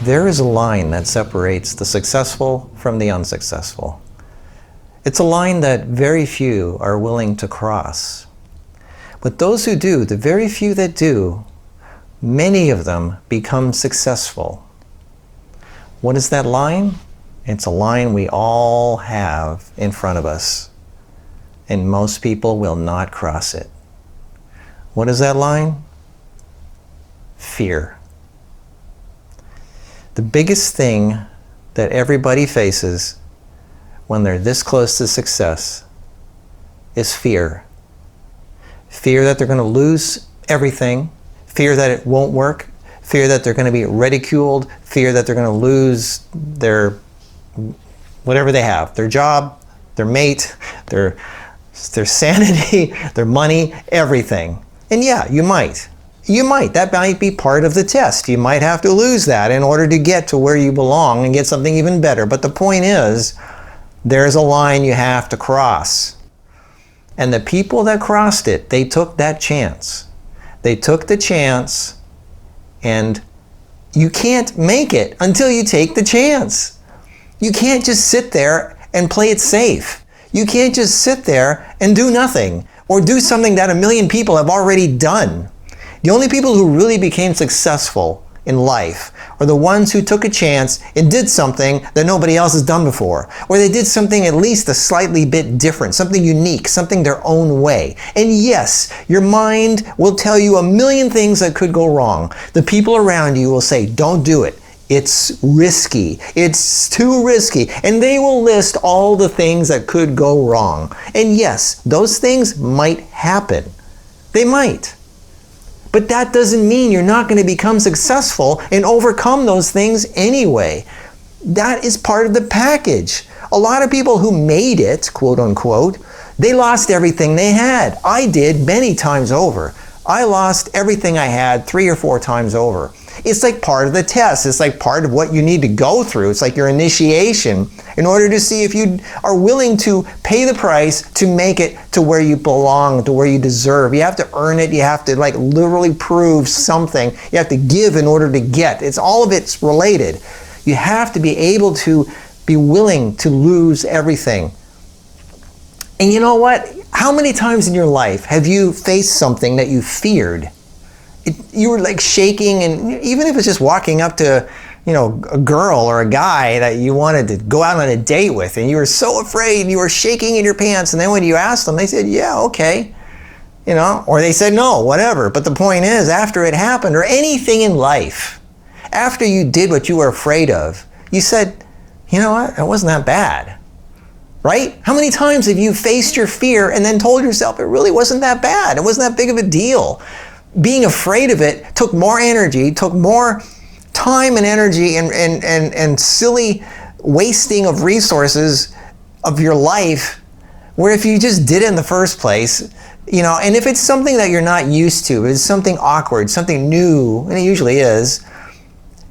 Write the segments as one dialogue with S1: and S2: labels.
S1: There is a line that separates the successful from the unsuccessful. It's a line that very few are willing to cross. But those who do, the very few that do, many of them become successful. What is that line? It's a line we all have in front of us, and most people will not cross it. What is that line? Fear. The biggest thing that everybody faces when they're this close to success is fear. Fear that they're going to lose everything, fear that it won't work, fear that they're going to be ridiculed, fear that they're going to lose their whatever they have, their job, their mate, their sanity, their money, everything. And yeah, you might. That might be part of the test. You might have to lose that in order to get to where you belong and get something even better. But the point is, there's a line you have to cross. And the people that crossed it, they took that chance. They took the chance, and you can't make it until you take the chance. You can't just sit there and play it safe. You can't just sit there and do nothing, or do something that a million people have already done. The only people who really became successful in life are the ones who took a chance and did something that nobody else has done before. Or they did something at least a slightly bit different, something unique, something their own way. And yes, your mind will tell you a million things that could go wrong. The people around you will say, don't do it. It's risky. It's too risky. And they will list all the things that could go wrong. And yes, those things might happen. They might. But that doesn't mean you're not going to become successful and overcome those things anyway. That is part of the package. A lot of people who made it, quote unquote, they lost everything they had. I did many times over. I lost everything I had 3 or 4 times over. It's like part of the test. It's like part of what you need to go through. It's like your initiation in order to see if you are willing to pay the price to make it to where you belong, to where you deserve. You have to earn it. You have to literally prove something. You have to give in order to get. All of it's related. You have to be able to be willing to lose everything. And you know what? How many times in your life have you faced something that you feared? You were shaking, and even if it's just walking up to, a girl or a guy that you wanted to go out on a date with, and you were so afraid, you were shaking in your pants, and then when you asked them, they said, yeah, okay, or they said no, whatever. But the point is, after it happened, or anything in life, after you did what you were afraid of, you said, you know what, it wasn't that bad. Right? How many times have you faced your fear and then told yourself it really wasn't that bad? It wasn't that big of a deal. Being afraid of it took more energy, took more time and energy and silly wasting of resources of your life, where if you just did it in the first place, and if it's something that you're not used to, it's something awkward, something new, and it usually is,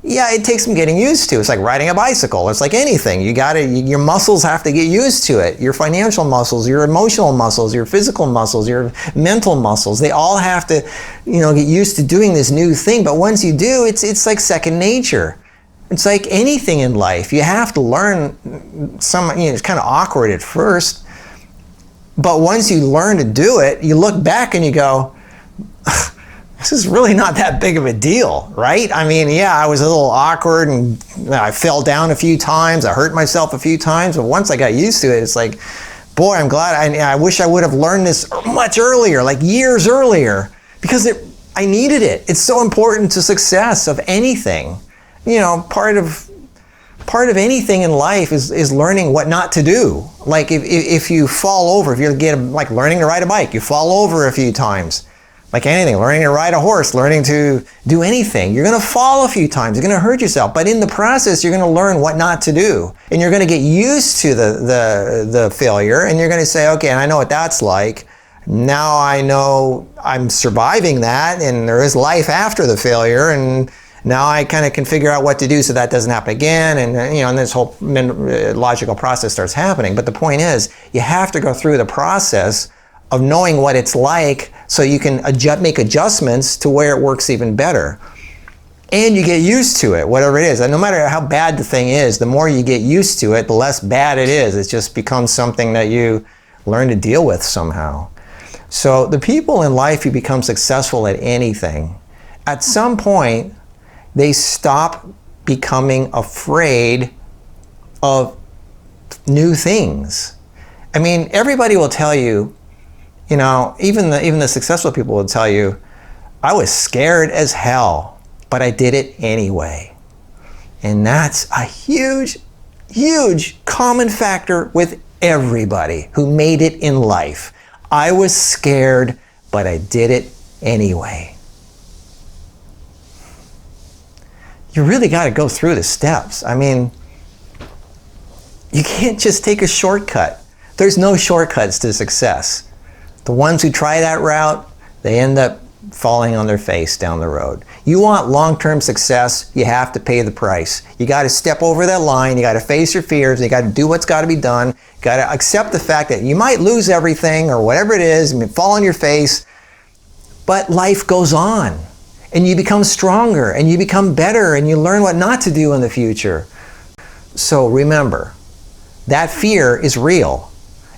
S1: yeah, it takes some getting used to. It's like riding a bicycle. It's like anything. Your muscles have to get used to it. Your financial muscles, your emotional muscles, your physical muscles, your mental muscles, they all have to, get used to doing this new thing. But once you do, it's like second nature. It's like anything in life. You have to learn it's kind of awkward at first. But once you learn to do it, you look back and you go, this is really not that big of a deal, right? I mean, yeah, I was a little awkward and I fell down a few times. I hurt myself a few times. But once I got used to it, it's like, boy, I'm glad. I wish I would have learned this much earlier, like years earlier, because I needed it. It's so important to success of anything. Part of anything in life is learning what not to do. Like if you fall over, if you get learning to ride a bike, you fall over a few times. Like anything, learning to ride a horse, learning to do anything. You're going to fall a few times. You're going to hurt yourself. But in the process, you're going to learn what not to do. And you're going to get used to the failure. And you're going to say, okay, I know what that's like. Now I know I'm surviving that. And there is life after the failure. And now I kind of can figure out what to do so that doesn't happen again. And, and this whole logical process starts happening. But the point is, you have to go through the process of knowing what it's like so you can make adjustments to where it works even better. And you get used to it, whatever it is. And no matter how bad the thing is, the more you get used to it, the less bad it is. It just becomes something that you learn to deal with somehow. So the people in life who become successful at anything, at some point, they stop becoming afraid of new things. I mean, everybody will tell you, you know, even the successful people will tell you, I was scared as hell, but I did it anyway. And that's a huge, huge common factor with everybody who made it in life. I was scared, but I did it anyway. You really got to go through the steps. I mean, you can't just take a shortcut. There's no shortcuts to success. The ones who try that route, they end up falling on their face down the road. You want long-term success, you have to pay the price. You got to step over that line, you got to face your fears, you got to do what's got to be done, you got to accept the fact that you might lose everything or whatever it is, and fall on your face, but life goes on. And you become stronger, and you become better, and you learn what not to do in the future. So remember, that fear is real.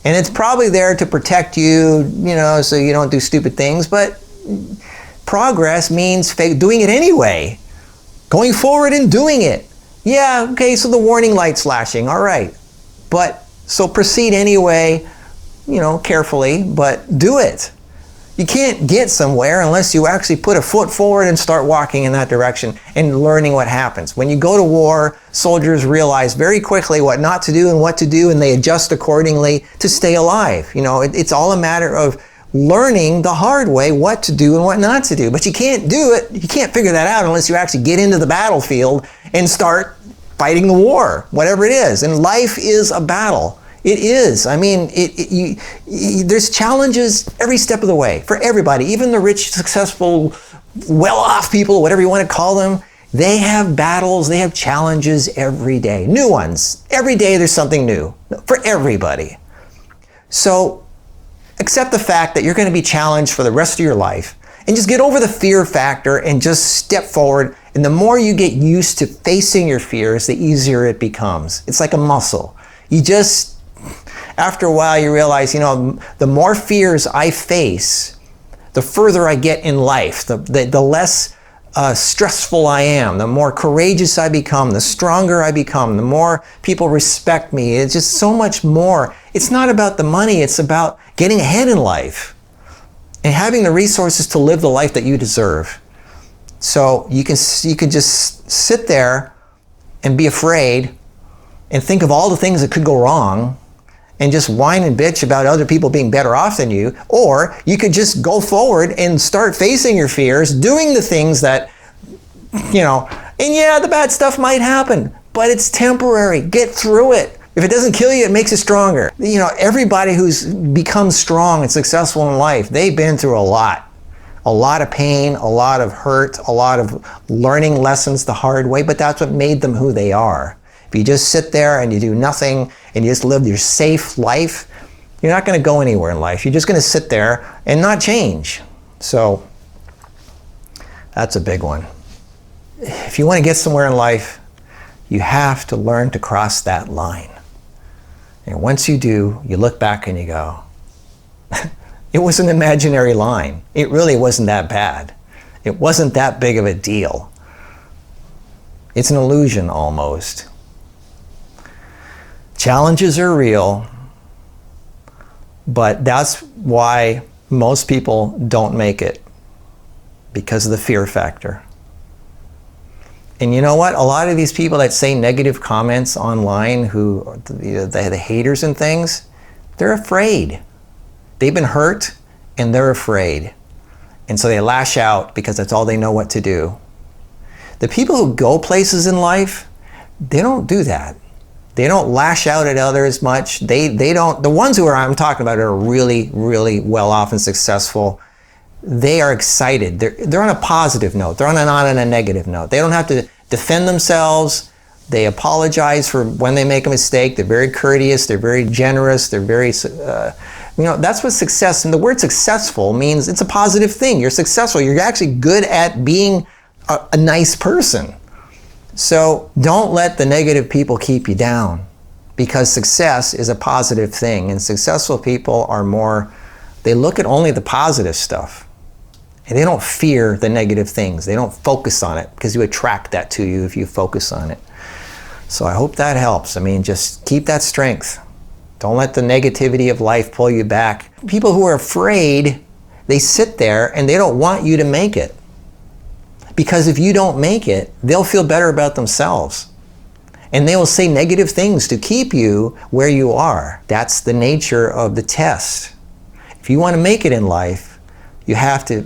S1: And it's probably there to protect you, you know, so you don't do stupid things, but progress means doing it anyway. Going forward and doing it. Yeah, okay, so the warning light's flashing, all right. But, so proceed anyway, you know, carefully, but do it. You can't get somewhere unless you actually put a foot forward and start walking in that direction and learning what happens. When you go to war, soldiers realize very quickly what not to do and what to do, and they adjust accordingly to stay alive. You know, it's all a matter of learning the hard way what to do and what not to do. But you can't do it, you can't figure that out unless you actually get into the battlefield and start fighting the war, whatever it is. And life is a battle. It is. I mean, there's challenges every step of the way for everybody. Even the rich, successful, well-off people, whatever you want to call them, they have battles, they have challenges every day. New ones. Every day there's something new for everybody. So accept the fact that you're going to be challenged for the rest of your life, and just get over the fear factor and just step forward. And the more you get used to facing your fears, the easier it becomes. It's like a muscle. You just, after a while, you realize, you know, the more fears I face, the further I get in life, the less stressful I am, the more courageous I become, the stronger I become, the more people respect me. It's just so much more. It's not about the money, it's about getting ahead in life and having the resources to live the life that you deserve. So you can just sit there and be afraid and think of all the things that could go wrong and just whine and bitch about other people being better off than you. Or you could just go forward and start facing your fears, doing the things that, you know, and yeah, the bad stuff might happen, but it's temporary. Get through it. If it doesn't kill you, it makes you stronger. You know, everybody who's become strong and successful in life, they've been through a lot. A lot of pain, a lot of hurt, a lot of learning lessons the hard way, but that's what made them who they are. If you just sit there and you do nothing and you just live your safe life, you're not going to go anywhere in life. You're just going to sit there and not change. So that's a big one. If you want to get somewhere in life, you have to learn to cross that line. And once you do, you look back and you go, it was an imaginary line. It really wasn't that bad. It wasn't that big of a deal. It's an illusion almost. Challenges are real, but that's why most people don't make it, because of the fear factor. And you know what? A lot of these people that say negative comments online, who the haters and things, they're afraid. They've been hurt and they're afraid. And so they lash out because that's all they know what to do. The people who go places in life, they don't do that. They don't lash out at others much. They don't, the ones who I'm talking about are really, really well off and successful. They are excited. They're on a positive note. They're not on a negative note. They don't have to defend themselves. They apologize for when they make a mistake. They're very courteous. They're very generous. They're very, you know, that's what success, and the word successful means it's a positive thing. You're successful. You're actually good at being a nice person. So don't let the negative people keep you down, because success is a positive thing, and successful people are more, they look at only the positive stuff. And they don't fear the negative things. They don't focus on it, because you attract that to you if you focus on it. So I hope that helps. I mean, just keep that strength. Don't let the negativity of life pull you back. People who are afraid, they sit there and they don't want you to make it. Because if you don't make it, they'll feel better about themselves. And they will say negative things to keep you where you are. That's the nature of the test. If you want to make it in life, you have to,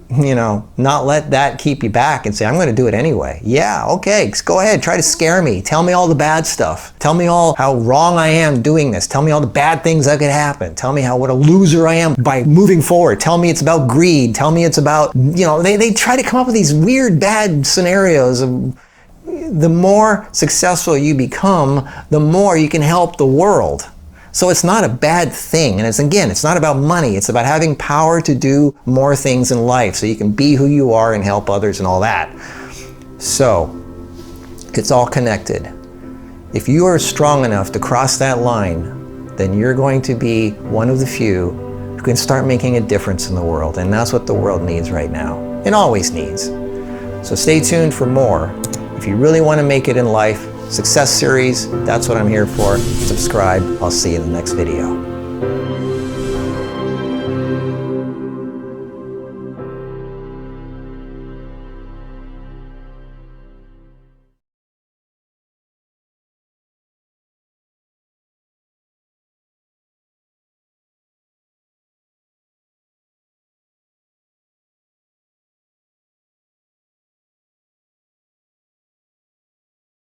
S1: not let that keep you back and say, I'm going to do it anyway. Yeah, okay, go ahead, try to scare me. Tell me all the bad stuff. Tell me all how wrong I am doing this. Tell me all the bad things that could happen. Tell me what a loser I am by moving forward. Tell me it's about greed. Tell me it's about, they try to come up with these weird, bad scenarios. The more successful you become, the more you can help the world. So it's not a bad thing. And it's not about money. It's about having power to do more things in life so you can be who you are and help others and all that. So it's all connected. If you are strong enough to cross that line, then you're going to be one of the few who can start making a difference in the world. And that's what the world needs right now, and always needs. So stay tuned for more. If you really want to make it in life, Success Series, that's what I'm here for. Subscribe. I'll see you in the next video.